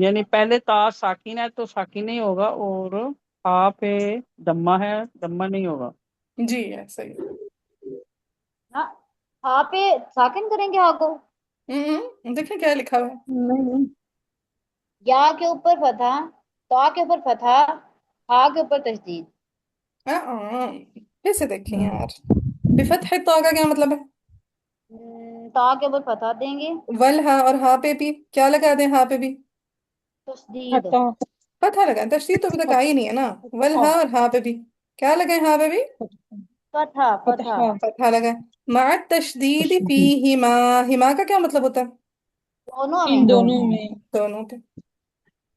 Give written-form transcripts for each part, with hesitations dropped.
یعنی پہلے تا ساکن ہے تو ساکن نہیں ہوگا، اور ہا پہ دمہ ہے، دمہ نہیں ہوگا۔ جی ہے صحیح۔ ہاں، ہاں پہ ساکن کریں گے ہاں کو؟ دیکھیں کیا لکھا ہوا ہے۔ نہیں یا کے اوپر فتح، تا کے اوپر فتح، ہا کے اوپر تشدید۔ پھر سے دیکھیں یار، بفتح الطاء کا کیا مطلب ہے؟ تا کے اوپر فتح دیں گے، والہا، اور ہا پہ بھی کیا لگا دیں؟ ہا پہ بھی تشدید۔ فتحہ لگائیں، تشدید تو ابھی تک آئی نہیں ہے نا۔ والہا اور ہا پہ بھی کیا لگائیں؟ ہا پہ بھی فتح فتح۔ فتحہ لگائیں۔ مع التشدید فیہما، ہما کا کیا مطلب ہوتا ہے؟ دونوں میں۔ ان دونوں میں، دونوں پہ۔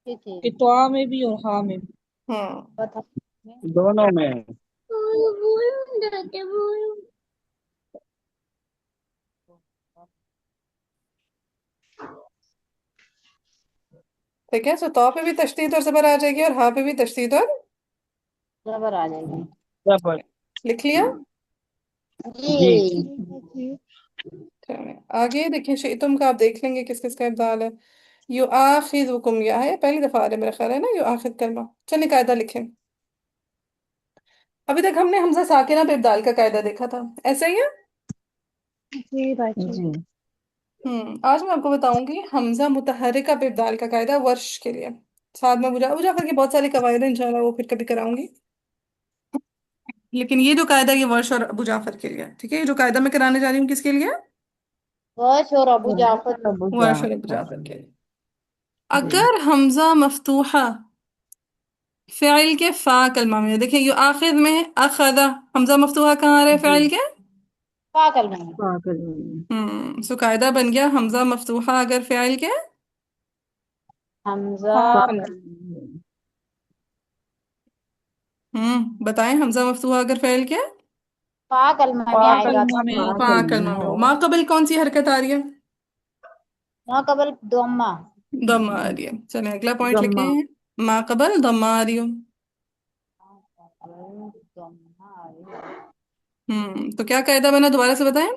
ٹھیک ٹھیک۔ کہ طا میں بھی اور ہا میں بھی۔ ہاں فتح میں۔ دونوں میں۔ ٹھیک ہے، سو طا پہ بھی تشدید اور زبر آ جائے گی، اور ہا پہ بھی تشدید اور زبر آ جائے گی۔ زبر۔ لکھ لیا؟ جی۔ جی۔ چلیں آگے دیکھیں، شئتم کا آپ دیکھ لیں گے کس کس کا ابدال ہے۔ یؤاخذکم، یہ ہے پہلی دفعہ آ رہا ہے میرا خیال ہے نا، یؤاخذ کلمہ۔ چلیں قاعدہ لکھیں۔ ابھی تک ہم نے حمزہ ساکنہ پہ ابدال کا قاعدہ دیکھا تھا، ایسا ہی ہے؟ جی باجی۔ جی آج میں آپ کو بتاؤں گی حمزہ متحرکہ پہ ابدال کا قاعدہ ورش کے لیے، ساتھ میں ابو جعفر کے بہت سارے قواعد ہیں، انشاءاللہ وہ پھر کبھی کراؤں گی، لیکن یہ جو قاعدہ ہے یہ ورش اور ابو جعفر کے لیے، ٹھیک ہے؟ یہ جو قاعدہ میں کرانے جا رہی ہوں کس کے لیے؟ ورش اور ابو جعفر۔ ابو ورش اور ابو جعفر۔ جعفر کے لیے۔ اگر حمزہ مفتوحہ فعل کے فا کلمہ میں، دیکھیں یؤاخذ میں اخذ، حمزہ مفتوحہ کہاں آ رہا ہے فعل کے؟ کیا کرنا ہے؟ پاگل۔ سو قاعدہ بن گیا حمزہ مفتوحہ اگر فعل کے حمزہ بتائیں، حمزہ مفتوحہ اگر فعل کے فا کلمہ میں فا آئے گا۔ کلمہ میں فا کلمہ میں ہو، ما قبل کون سی حرکت آ رہی ہے؟ ما قبل دوما۔ ضمہ آ رہی ہے۔ چلیں اگلا پوائنٹ لکھتے ہیں، ما قبل ضمہ آ رہی ہو۔ تو کیا قاعدہ بنا، دوبارہ سے بتائیں؟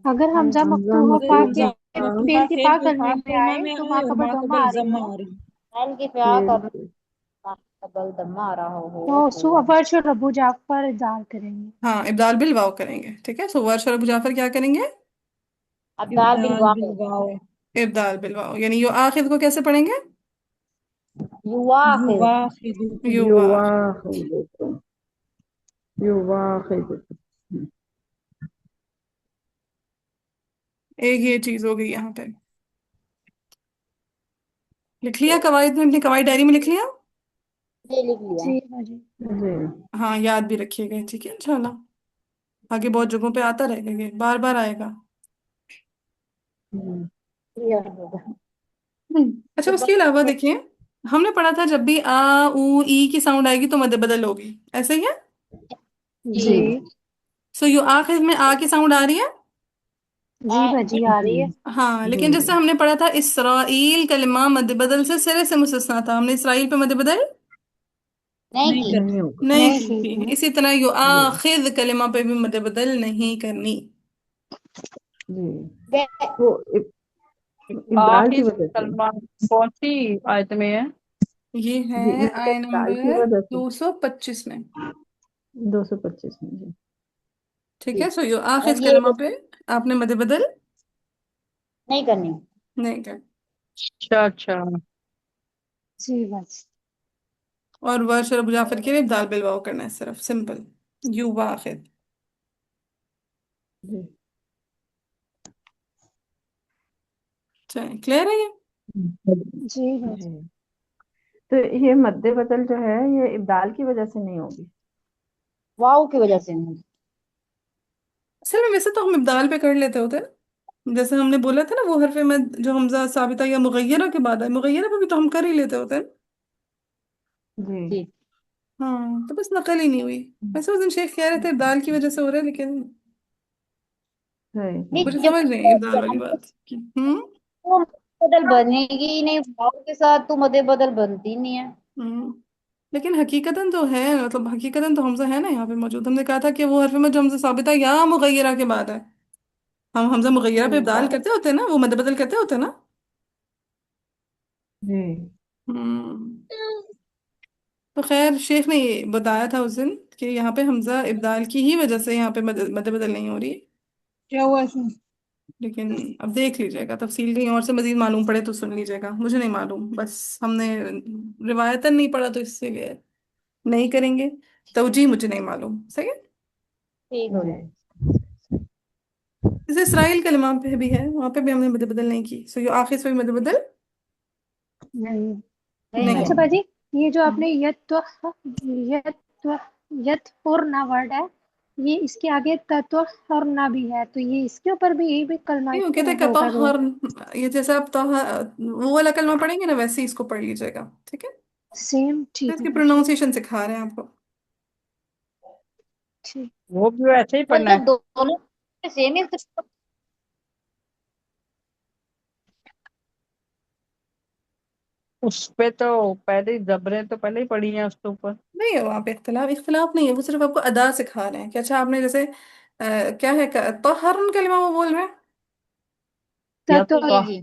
اگر حمزہ مفتوح اگر فا حمزہ کے مفتوحہ فعل کی فعل فا کے کلمے فا میں کلمہ آئے میں تو آئے ما اور قبل ما ضمہ قبل آ رہی ضمہ ہو، آ رہی ہے۔ فعل کی فیا کرنا، ما قبل دما آ رہا ہو تو سو ورش اور ابو جعفر ابدال کریں گے۔ ہاں ابدال بالواو کریں گے، ٹھیک ہے؟ سو ورش اور ابو جعفر کیا کریں گے؟ ابدال ابدال بالواو۔ بالواو، ابدال بالواو، یعنی یو آخر کو کیسے پڑھیں گے؟ یواخذ۔ یواخذکم۔ یواخذکم، یواخذکم۔ ایک یہ چیز ہو گئی یہاں پہ، لکھ لیا قواعد میں؟ اپنی قواعد ڈائری میں لکھ لیا؟ یہ لکھ لیا۔ جی باجی۔ جی ہاں یاد بھی رکھیے گا، ٹھیک ہے؟ انشاءاللہ آگے بہت جگہوں پہ آتا رہے گا، یہ بار بار آئے گا۔ کلیئر ہوگا۔ اچھا اس کے علاوہ دیکھیے، ہم نے پڑھا تھا جب بھی آ او ای کی ساؤنڈ آئے گی تو مد بدل ہوگی، ایسا ہی ہے؟ جی سو یو آخر میں آ کی ساؤنڈ آ رہی ہے؟ جی باجی آ رہی ہے۔ ہاں لیکن جیسے ہم نے پڑھا تھا اسرائیل کلمہ مد بدل سے سرے سے مستثنا تھا، ہم نے اسرائیل پہ مد بدل نہیں نہیں کی۔ کرنی۔ نہیں ہوگا۔ نہیں نہیں کی، کی۔ اسی طرح یو آخذ کلمہ پہ بھی مد بدل نہیں کرنی۔ جی وہ ابدال کی آخر وجہ سے، کلمہ کون سی آیت میں ہے؟ یہ جی ہے میں نے آئے ابدال کی نمبر وجہ سے 225 میں، 225 میں۔ جی ٹھیک ہے؟ سو یو آخذ اور یہ کلمہ پہ آپ نے مد بدل نہیں کرنی۔ نہیں کر، اچھا اچھا۔ جی باجی۔ اور ورش اور ابو جعفر کے لیے ابدال بالواو کرنا ہے، صرف سمپل یو واخذ۔ جی چلیں کلیئر ہے یہ؟ جی باجی۔ جی تو یہ مد بدل جو ہے یہ ابدال کی وجہ سے نہیں ہوگی؟ واؤ کی وجہ سے نہیں۔ اصل میں ویسے تو ہم ابدال پہ کر لیتے ہوتے ہیں، جیسے ہم نے بولا تھا نا وہ حرف مد جو حمزہ ثابتہ یا مغیرہ کے بعد ہے، مغیرہ پہ بھی تو ہم کر ہی لیتے ہوتے ہیں۔ جی جی۔ ہاں تو بس نقل ہی نہیں ہوئی، ویسے اس دن شیخ کہہ رہے تھے ابدال کی وجہ سے ہو رہا ہے، لیکن صحیح۔ مجھے نہیں، جب سمجھ نہیں ابدال والی بات۔ وہ مد بدل بنے گی ہی نہیں، واؤ کے ساتھ تو مد بدل بنتی نہیں ہے۔ ہوں لیکن حقیقتاً تو ہے، مطلب حقیقتاً تو حمزہ ہے نا یہاں پہ موجود، ہم نے کہا تھا کہ وہ حرف میں جو حمزہ ثابتہ یا مغیرہ کے بعد ہے، ہم حمزہ مغیرہ پہ ابدال کرتے ہوتے ہیں نا، وہ مد بدل کرتے ہوتے ہیں نا۔ جی تو خیر شیخ نے یہ بتایا تھا اس دن کہ یہاں پہ حمزہ ابدال کی ہی وجہ سے یہاں پہ مد بدل نہیں ہو رہی ہے، کیا ہوا اس میں؟ لیکن اب دیکھ لیجیے گا تفصیل کہیں اور سے مزید معلوم پڑے تو سن لیجیے گا، مجھے نہیں معلوم، بس ہم نے روایتاً نہیں پڑھا تو اس سے لیے نہیں کریں گے، توجیہ مجھے نہیں معلوم، صحیح ہے؟ ٹھیک ہو جی گیا. جیسے اسرائیل کلمہ پہ بھی ہے، وہاں پہ بھی ہم نے مد بدل نہیں کی، سو یہ آخر سے بھی مد بدل نہیں. نہیں نہیں اچھا ہوگا. باجی، یہ جو آپ ہم۔ نے یت پورنا ورڈ ہے، یہ اس کے آگے تطہرنا بھی ہے، تو یہ اس کے اوپر بھی یہی بھی کلمہ نہیں وہ کہتے ہیں ہوگا جو کتحر، یہ جیسے آپ وہ والا کلمہ پڑھیں گے نا ویسے ہی اس کو پڑھ لیجیے گا، ٹھیک ہے؟ سیم. اس ٹھیک ہے کی باجی. پروناؤنسیشن سکھا رہے ہیں آپ کو۔ ٹھیک. وہ بھی ویسے ہی پڑھنا ہے. مطلب دونوں سیم ہی. اس پہ تو پہلے ہی زبریں تو پہلے ہی پڑھی ہیں اس کے اوپر. نہیں ہے وہاں پہ اختلاف نہیں ہے، وہ صرف آپ کو ادا سکھا رہے ہیں کہ اچھا آپ نے جیسے کیا ہے طہرن کلمہ وہ بول رہے ہیں، یا تو جی جی.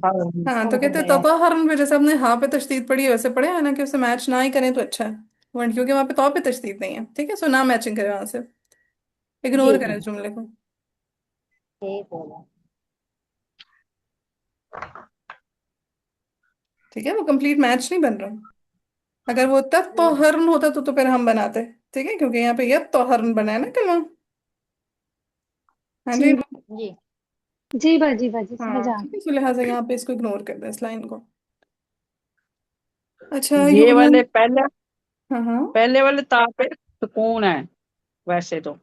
ہاں تو کہتے ہیں تطہرن پہ جیسے آپ نے ہاں پہ تشدید پڑھی ہے ویسے پڑھے ہے نا، کہ اسے میچ نہ ہی کریں تو اچھا ہے، کیونکہ وہاں پہ تو پہ تشدید نہیں ہے، ٹھیک ہے، سو نہ میچنگ کریں وہاں سے، جی اگنور جی کریں اس جملے کو، ٹھیک ہو گیا. ٹھیک ہے، وہ کمپلیٹ میچ نہیں بن رہا، اگر وہ تطہرن ہوتا تو پھر ہم بناتے، ٹھیک ہے، کیونکہ یہاں پہ یہ طہرن بنا ہے نا کلمہ، ہاں جی، جی جی. جی باجی، باجی ہاں سمجھ آ ٹھیک ہے، تو لہٰذا یہاں پہ اس کو اگنور کر دیں اس لائن کو۔ اچھا یہ یعلن، والے پہلے ہاں ہاں پہلے والے تا پہ سکون ہے ویسے تو،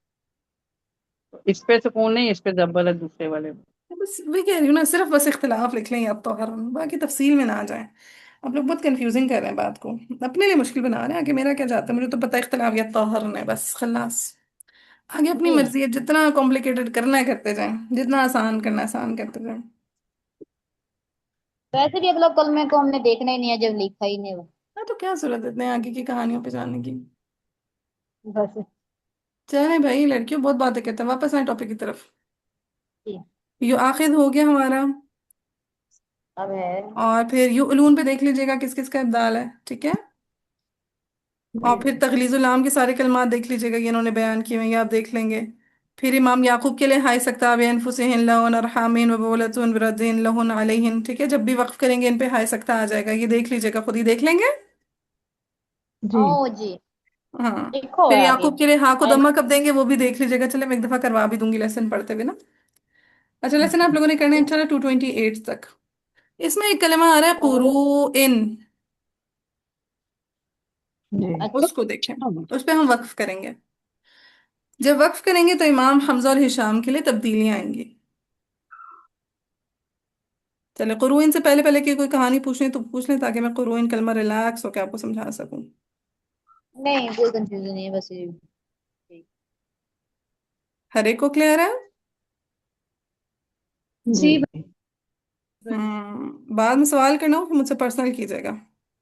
اس پہ سکون نہیں، اس پہ زبر ہے دوسرے والے میں. بس وہی کہہ رہی ہوں نا، صرف بس اختلاف لکھ لیں اب تو ہر باقی تفصیل میں نہ آ جائیں، آپ لوگ بہت کنفیوزنگ کر رہے ہیں بات کو، اپنے لیے مشکل بنا رہے ہیں، آگے میرا کیا جاتا ہے، مجھے تو پتہ ہے اختلاف یا طاہر ہے، بس خلاص، آگے اپنی جی مرضی ہے، جتنا کمپلیکیٹڈ کرنا ہے کرتے جائیں، جتنا آسان کرنا ہے آسان کرتے جائیں۔ ویسے بھی اگلا کلمے کو ہم نے دیکھنا ہی نہیں ہے جب لکھا ہی نہیں ہو. ہاں تو کیا ضرورت ہے اتنے آگے کی کہانیوں پہ جانے کی، بس. چلیں بھائی لڑکیوں بہت باتیں کرتے ہیں، واپس آئیں ٹاپک کی طرف، جی. یو آخذ ہو گیا ہمارا، اب ہے. اور پھر یو علون پہ دیکھ لیجیے گا کس کس کا ابدال ہے، ٹھیک ہے، اور پھر تغلیظ العام کے سارے کلمات دیکھ لیجیے گا یہ انہوں نے بیان کیے ہیں، یہ آپ دیکھ لیں گے، پھر امام یعقوب کے لیے ہائی سکتاب انفسہن لہن ارحامین وبولتن بردین لہن علیہن، ٹھیک ہے، جب بھی وقف کریں گے ان پہ ہائی سکتا آ جائے گا، یہ دیکھ لیجیے گا، خود ہی دیکھ لیں گے، جی او جی. ہاں، لکھو پھر ہے آگے. یعقوب کے لیے ہاں کو دمہ کب دیں گے وہ بھی دیکھ لیجیے گا، چلے میں ایک دفعہ کروا بھی دوں گی لیسن پڑھتے ہوئے نا، اچھا لیسن آپ لوگوں نے کرنا ہے انشاءاللہ 228 تک، اس میں ایک کلمہ آ رہا ہے قروءن، جی اچھا. اس کو دیکھیں، اس پہ ہم وقف کریں گے، جب وقف کریں گے تو امام حمزہ اور ہشام کے لیے تبدیلیاں آئیں گی، چلے قروئن سے پہلے پہلے کی کوئی کہانی پوچھیں تو پوچھ لیں تاکہ میں قروئن کلمہ ریلیکس ہو کے آپ کو سمجھا سکوں۔ نہیں کوئی کنفیوژن نہیں ہے بس یہ. ٹھیک. ہر ایک کو کلیئر ہے؟ جی جی بعد میں سوال کرنا ہو تو مجھ سے پرسنل کیجیے گا،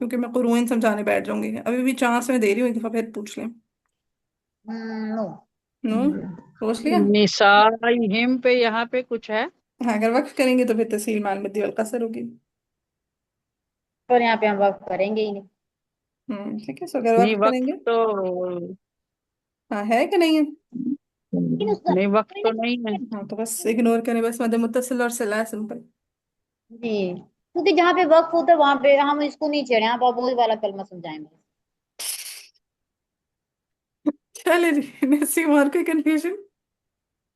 کیونکہ میں قروئن سمجھانے بیٹھ جاؤں گی، ابھی بھی چانس میں دے رہی ہوں، ایک دفعہ پھر پوچھ لیں، نو. نو سوچ لیا؟ نسائہم پہ یہاں پہ کچھ ہے. ہاں اگر وقف کریں گے تو پھر تسہیل مال مدی والقصر ہوگی، اور یہاں پہ ہم وقت کریں گے ہی نہیں. ٹھیک ہے، سو اگر نہیں وقف کریں وقت گے، تو ہاں ہے کہ نہیں ہے؟ نہیں، وقت تو نہیں ہے. ہاں تو بس اگنور کریں، بس مد متصل اور صلہ سمپل، جی. کیونکہ جہاں پہ وقف ہوتا ہے وہاں پہ ہم اس کو نہیں چھیڑیں، آپ وہی والا کلمہ سمجھائیں گے. چلے جی نسیم اور کوئی کنفیوژن؟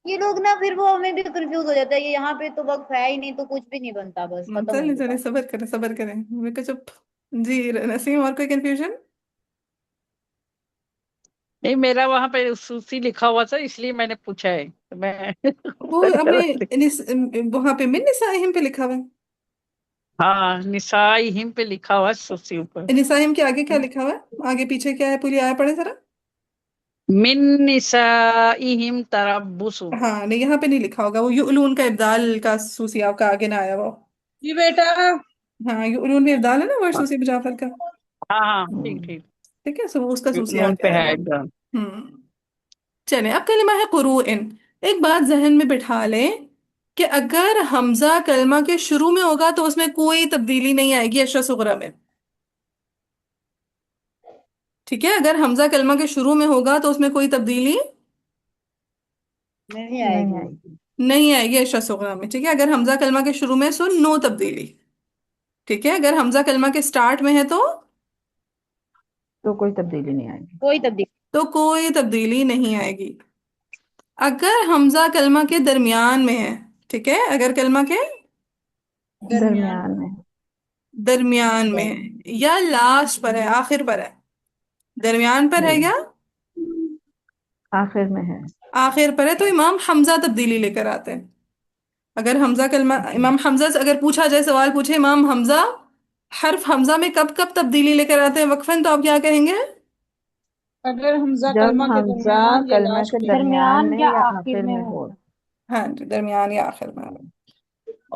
یہ لوگ نا پھر وہ ہمیں بھی کنفیوز ہو جاتا ہے، یہ یہاں پہ تو وقف ہے ہی نہیں تو کچھ بھی نہیں بنتا، بس ختم ہو چلیں گیا چلیں بات. صبر کریں صبر کریں، میں کہ چپ، جی نسیم اور کوئی کنفیوژن؟ نہیں، میرا وہاں پہ سوسی لکھا ہوا تھا اس لیے میں نے پوچھا ہے، میں وہ اپنے وہاں پہ من نسائہم پہ لکھا ہوا ہاں نسائہم پہ لکھا ہوا ہے سوسی اوپر. ہے، نسائہم کے آگے کیا لکھا ہوا ہے، آگے پیچھے کیا ہے، پوری آیا پڑھیں ذرا، من نسائہم تربص. ہاں نہیں یہاں پہ نہیں لکھا ہوگا، وہ یؤلون کا ابدال کا سوسی آپ کا آگے نہ آیا ہوا، جی بیٹا. ہاں یؤلون بھی ابدال ہے نا وہ سوسی بجافر کا، ہاں ہاں ٹھیک ٹھیک. ٹھیک ہے، سو اس کا سوسی لون آگے پہ آیا ہے ہوا، ایک دم. چلیں اب کلمہ ہے قروءن، ایک بات ذہن میں بٹھا لیں کہ اگر حمزہ کلمہ کے شروع میں ہوگا تو اس میں کوئی تبدیلی نہیں آئے گی اشرا صغرا میں، ٹھیک ہے، اگر حمزہ کلمہ کے شروع میں ہوگا تو اس میں کوئی تبدیلی نہیں آئے نہیں گی. آئے گی. نہیں آئے گی عشرہ صغریٰ میں. ٹھیک ہے، اگر حمزہ کلمہ کے شروع میں سو نو تبدیلی. ٹھیک ہے، اگر حمزہ کلمہ کے سٹارٹ میں ہے تو تو کوئی تبدیلی نہیں آئے گی. کوئی تبدیلی. کوئی تبدیلی نہیں آئے گی. اگر حمزہ کلمہ کے درمیان میں ہے، ٹھیک ہے، اگر کلمہ کے درمیان میں. درمیان میں ہے یا لاسٹ پر ہے، آخر پر ہے، درمیان پر ہے جی. یا آخر میں ہے. آخر پر ہے، تو امام حمزہ تبدیلی لے کر آتے ہیں. اگر حمزہ کلمہ امام حمزہ سے اگر پوچھا جائے، سوال پوچھے امام حمزہ حرف حمزہ میں کب کب تبدیلی لے کر آتے ہیں وقفاً، تو آپ کیا کہیں گے؟ اگر حمزہ جب کلمہ کے حمزہ درمیان یا کلمہ لاسٹ کے میں. درمیان میں یا یا آخر آخر میں میں ہو. ہو. ہاں جی، درمیان یا آخر میں.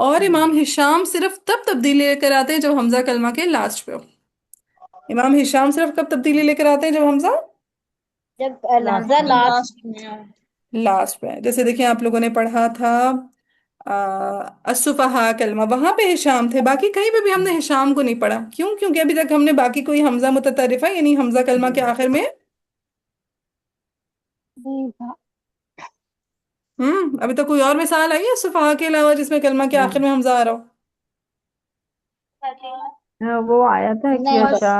اور امام ہشام صرف تب تبدیلی لے کر آتے ہیں جب حمزہ کلمہ کے لاسٹ پہ ہو. امام ہشام صرف کب تبدیلی لے کر آتے ہیں جب حمزہ جب لاسٹ حمزہ میں. لاسٹ. لاسٹ میں آئے. لاسٹ پہ ہے. جیسے دیکھیں آپ لوگوں نے پڑھا تھا السفہاء کلمہ، وہاں پہ ہشام تھے، باقی کہیں پہ بھی ہم نے ہشام کو نہیں پڑھا. کیوں؟ کیونکہ ابھی تک ہم نے باقی کوئی حمزہ متطرفہ یعنی حمزہ کلمہ کے آخر میں نہیں تھا. ابھی تک کوئی اور مثال آئی ہے السفہاء کے علاوہ جس میں کلمہ کے آخر میں حمزہ آ رہا ہو؟ وہ آیا تھا کہ نہیں. یشا.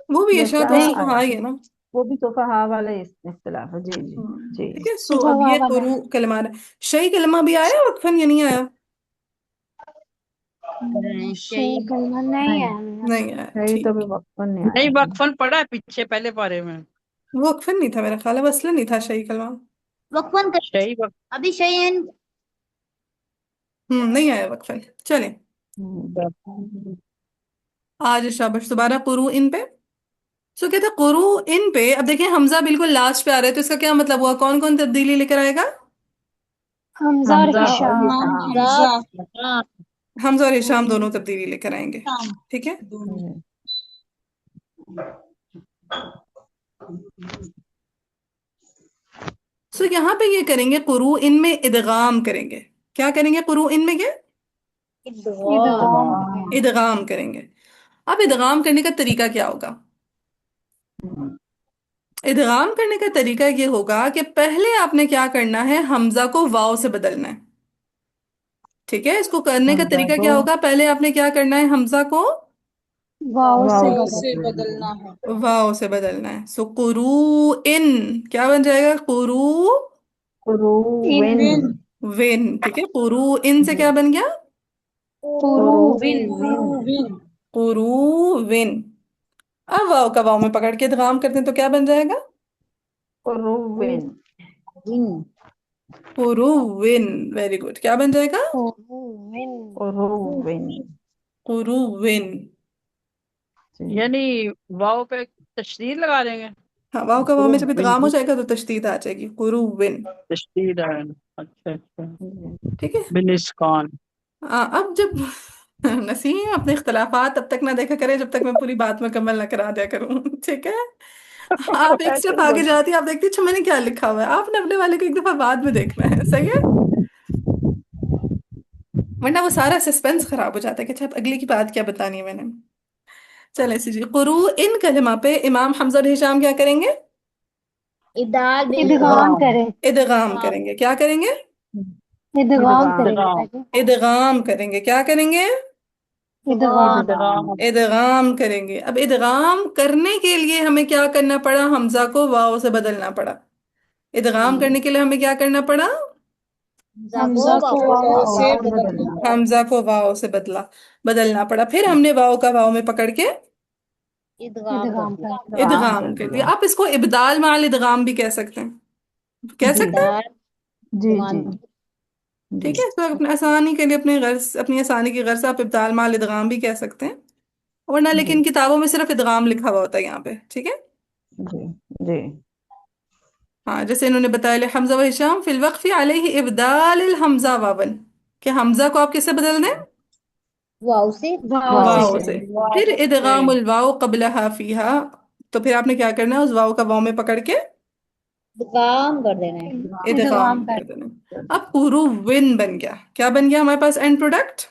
وہ بھی اشاعت یشا السفہاء آیا ہی تھا. ہے نا. وہ بھی صفحہ والا اختلاف ہے. جی جی جی. ٹھیک ہے، سو اب صفحہ یہ والا. قروء کلمہ شیعی کلمہ بھی آیا وقفاً یا نہیں آیا؟ شیء کلمہ نہیں نہیں ہے میرا. نہیں آیا. صحیح ٹھیک، تو بھی وقفاً نہیں نہیں، آیا. وقفاً پڑھا ہے پیچھے پہلے پارے میں. وقفاً نہیں تھا میرا خیال ہے، اصلاً نہیں تھا شیعی کلمہ. وقفاً صحیح وقف. ابھی شیئن. نہیں آیا وقفاً. چلیں آج شابش دوبارہ قروء ان پہ. سو کہتے ہیں قروء ان پہ. اب دیکھیں حمزہ بالکل لاسٹ پہ آ رہا ہے تو اس کا کیا مطلب ہوا؟ کون کون تبدیلی لے کر آئے گا؟ حمزہ اور حمزہ اور ہشام. امام ہشام. حمزہ. حمزہ اور ہشام دونوں تبدیلی لے کر آئیں گے. شام. ٹھیک ہے، دونوں. سو یہاں پہ یہ کریں گے قروء ان میں ادغام کریں گے. کیا کریں گے قروء ان میں؟ کیا ادغام کریں. ادغام کریں گے. اب ادغام کرنے کا طریقہ کیا ہوگا؟ ادغام کرنے کا طریقہ یہ ہوگا کہ پہلے آپ نے کیا کرنا ہے، حمزہ کو واو سے بدلنا ہے. ٹھیک ہے، اس کو کرنے کا حمزہ طریقہ کو کیا ہوگا؟ پہلے آپ نے کیا کرنا ہے، حمزہ کو واو سے واو واو بدل. سے سے بدلنا ہے. واو سے بدلنا ہے. سو قروء ان کیا بن جائے گا؟ قروء قروون. وین. ون. ٹھیک ہے، قروء ان سے کیا بن گیا؟ قروون. وین. قروون. اب واو کا واو میں پکڑ کے ادغام کرتے ہیں تو کیا بن جائے گا؟ قروون. قروون. Very good. کیا بن جائے گا؟ قروون. قروون. قروون. جی. یعنی واؤ پہ تشدید لگا دیں گے. ہاں، واو کا واو میں جب قروء ادغام ہو جائے گا تو تشدید آ جائے گی. قروون. تشدید ہے. اچھا اچھا. جی. ٹھیک ہے. بنسکان. اب جب نسیم اپنے اختلافات تب تک نہ دیکھا کرے جب تک میں پوری بات مکمل نہ کرا دیا کروں. ٹھیک ہے، آپ ایک ایسے سٹیپ نہیں آگے بولتے. جاتی ہیں، آپ دیکھتی ہیں اچھا میں نے کیا لکھا ہوا ہے. آپ نے اپنے والے کو ایک دفعہ بعد میں دیکھنا ہے. صحیح ہے، ورنہ وہ سارا سسپینس خراب ہو جاتا ہے کہ اچھا اب اگلی کی بات کیا بتانی ہے میں نے. چلے سی جی، قروء ان کلمہ پہ امام حمزہ اور ہشام کیا کریں گے؟ ادال ادغام بالغام. کریں. ادغام کریں گے. کیا کریں گے؟ ادغام ادغام. کریں گے ادغام. تاکہ. ادغام کریں گے. کیا کریں گے؟ ادغام. ادغام. ادغام کریں گے. اب ادغام کرنے کے لیے ہمیں کیا کرنا پڑا؟ حمزہ کو واو سے بدلنا پڑا. ادغام کرنے کے لیے ہمیں کیا کرنا پڑا؟ حمزہ کو واو واو سے سے واو سے بدل. بدلنا بدلنا. پڑا. حمزہ کو واو سے بدلنا پڑا. پھر ہم نے واو کا واو میں پکڑ کے ادغام کر ادغام دیا. کر. ادغام کر ادغام کر دیا. دیا. آپ اس کو ابدال مع الادغام بھی کہہ سکتے ہیں. کہہ جی سکتے ہیں. ادال جی جی مان. جی. ٹھیک ہے، اس کو اپنے آسانی کے لیے اپنی آسانی کی غرض سے آپ ابدال مع الادغام بھی کہہ سکتے ہیں، ورنہ جی لیکن کتابوں میں صرف ادغام لکھا ہوا ہوتا ہے یہاں پہ. ٹھیک ہے، جی جی. ہاں جیسے انہوں نے بتایا حمزہ و ہشام فی الوقف علیہ ابدال الحمزہ واون، کہ حمزہ کو آپ کس سے بدل دیں؟ واو سے. واو سے. واو سے. پھر ادغام الواو قبلہا فیہا، تو پھر آپ نے کیا کرنا ہے، اس واو کا واو میں پکڑ کے ادغام کر دینا ہے. ادغام کر دینا. اب قروون بن گیا. کیا بن گیا ہمارے پاس اینڈ پروڈکٹ؟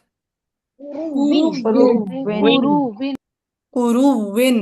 وین. قروون. قروون. قروون.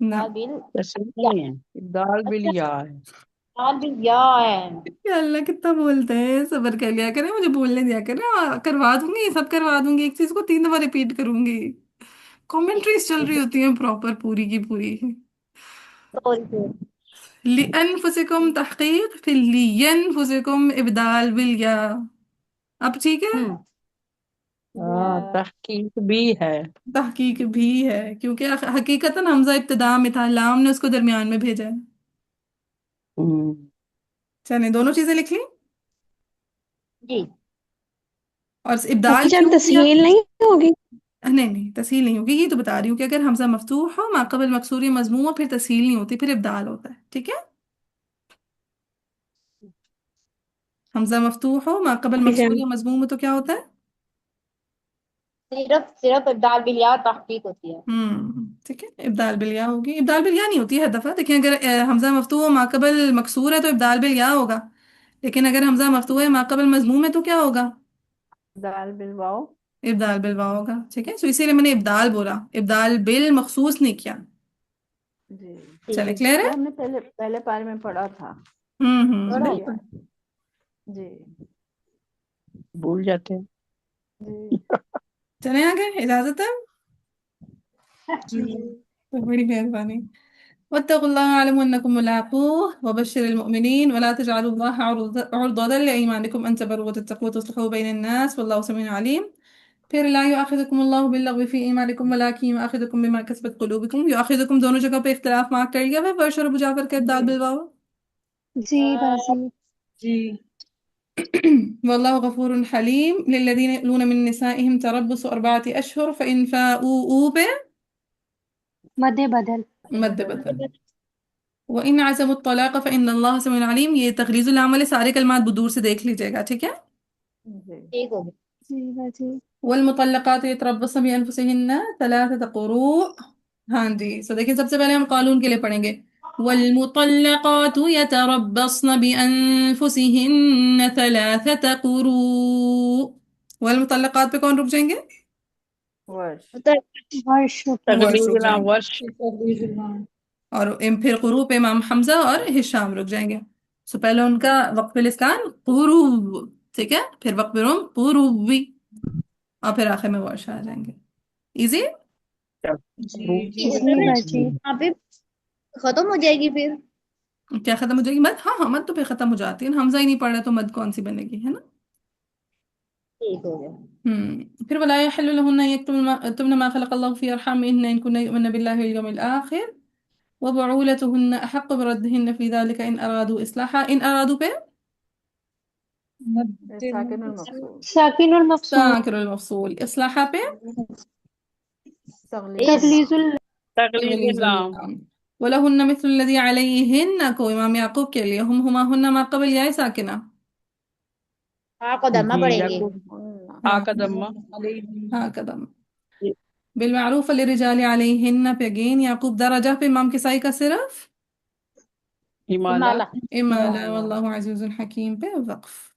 نہ دال بل تسہیل نہیں ہے، ابدال بالیا ہے۔ دال بل یا ہے۔ یا اللہ کتنا بولتے ہیں، صبر کر لیا کریں، مجھے بولنے دیا کریں، کروا دوں گی، سب کروا دوں گی، ایک چیز کو 3 دفعہ ریپیٹ کروں گی، کامنٹریز چل رہی ہوتی ہیں پراپر پوری کی پوری۔ سوری لِأَنفُسِكُمْ تحقیق، پھر لِيَنفُسِكُمْ ابدال بالیا، اب ٹھیک ہے؟ ہاں تحقیق بھی ہے۔ تحقیق بھی ہے کیونکہ حقیقتاً حمزہ ابتدا میں تھا، لام نے اس کو درمیان میں بھیجا ہے۔ ہوں، چلیں دونوں چیزیں لکھ لیں، جی۔ اور ابدال جان کیوں کیا؟ تسہیل نہیں ہوگی؟ نہیں نہیں تسہیل نہیں ہوگی، یہ تو بتا رہی ہوں کہ اگر حمزہ مفتوح ہو ما قبل مکسور یا مضموم ہو پھر تسہیل نہیں ہوتی، پھر ابدال ہوتا ہے، ٹھیک ہے؟ حمزہ مفتوح ہو ما قبل جی مکسور جان، یا مضموم ہو تو کیا ہوتا ہے؟ صرف دال بل یا تحقیق ہوتی ہے۔ ٹھیک ہے، ابدال بالیا ہوگی، ابدال بالیا نہیں ہوتی ہے ہر دفعہ، دیکھیں اگر حمزہ مفتوح ہو ما قبل مکسور ہے تو ابدال بالیا ہوگا، لیکن اگر حمزہ مفتوح ہے ما قبل مضموم ہے تو کیا ہوگا؟ دال بالواو. ابدال بالواو ہوگا، ٹھیک ہے، سو اسی لیے میں نے ابدال بولا، ابدال بالمخصوص نہیں کیا۔ جی چلے کلیئر یہ ہے؟ ہم نے پہلے پارے میں پڑھا تھا، بالکل۔ جی بھول جاتے ہیں۔ جی چلیں آگے، اجازت ہے؟ جی تو بڑی مہربانی۔ واتقوا الله واعلموا انكم ملاقوه وبشر المؤمنين ولا تجعلوا الله عرضة لأيمانكم ان تبروا وتتقوا وتصلحوا بين الناس والله سميع عليم۔ پھر لا يؤاخذكم الله باللغو في ايمانكم ولكن يؤاخذكم بما كسبت قلوبكم، يؤاخذكم دونوں جگہ پہ اختلاف مارک کر لیا ہے، ورش اور ابو جعفر کے ابدال بالواو۔ جی باجی۔ جی والله غفور حليم للذين يؤلون من نسائهم تربص 4 أشهر فإن فاؤوا مد بدل۔ مد بدل، وَإِنْ عَزَمُوا الطَّلَاقَ فَإِنَّ اللَّهَ سَمِيعٌ عَلِيمٌ، یہ تغلیظ العمل ہے، سارے کلمات بدور سے دیکھ لیجیے گا، ٹھیک ہے؟ جی ٹھیک ہو گیا۔ جی باجی۔ والمطلقات يتربصن بأنفسهن 3 قروء، ہاں جی، سو دیکھیں سب سے پہلے ہم قانون کے لیے پڑھیں گے، والمطلقات يتربصن بأنفسهن 3 قروء، والمطلقات پہ کون رک جائیں گے؟ ورش. ورش ورش تغلیظ رک جائیں گے، ورش۔ تغلیظ العام۔ اور پھر قروء پہ امام حمزہ اور ہشام رک جائیں گے، سو پہلے ان کا وقف الاسکان قروء، ٹھیک ہے، پھر وقف روم قروی، اور پھر آخر میں ورش آ جائیں گے، ایزی۔ جی جی جی باجی۔ یہاں پہ ختم ہو جائے گی پھر؟ کیا ختم ہو جائے گی مد؟ ہاں ہاں، مد تو پھر ختم ہو جاتی ہے نا، حمزہ ہی نہیں پڑھ رہا تو مد کون سی بنے گی، ہے نا؟ ٹھیک ہو گیا۔ پھر ولا يحل لهن ان يكتمن ما خلق الله في ارحامهن ان كن يؤمن بالله واليوم الاخر وبعولتهن احق بردهن في ذلك ان ارادوا اصلاحا، ان ارادوا پہ مد ساکن المفصول. ساکن المفصول۔ ساکر المفصول، اصلاحا پہ تغلیظ اس تغلیظ اللام. تغلیظ تغلیظ اللام۔ اللام، ولهن مثل الذي عليهن کو امام یعقوب کے لیے، ہما ہن ما قبل یا ساکنہ، ہاں کو دمہ جی پڑیں گے۔ یعقوب ہاں آ کا ضمہ۔ ہاں قدم، بالمعروف للرجال علیہن پہ اگین یعقوب درجہ پہ امام کسائی کا صرف ہمالہ۔ امالہ۔ امالہ، واللہ عزیز الحکیم پہ وقف۔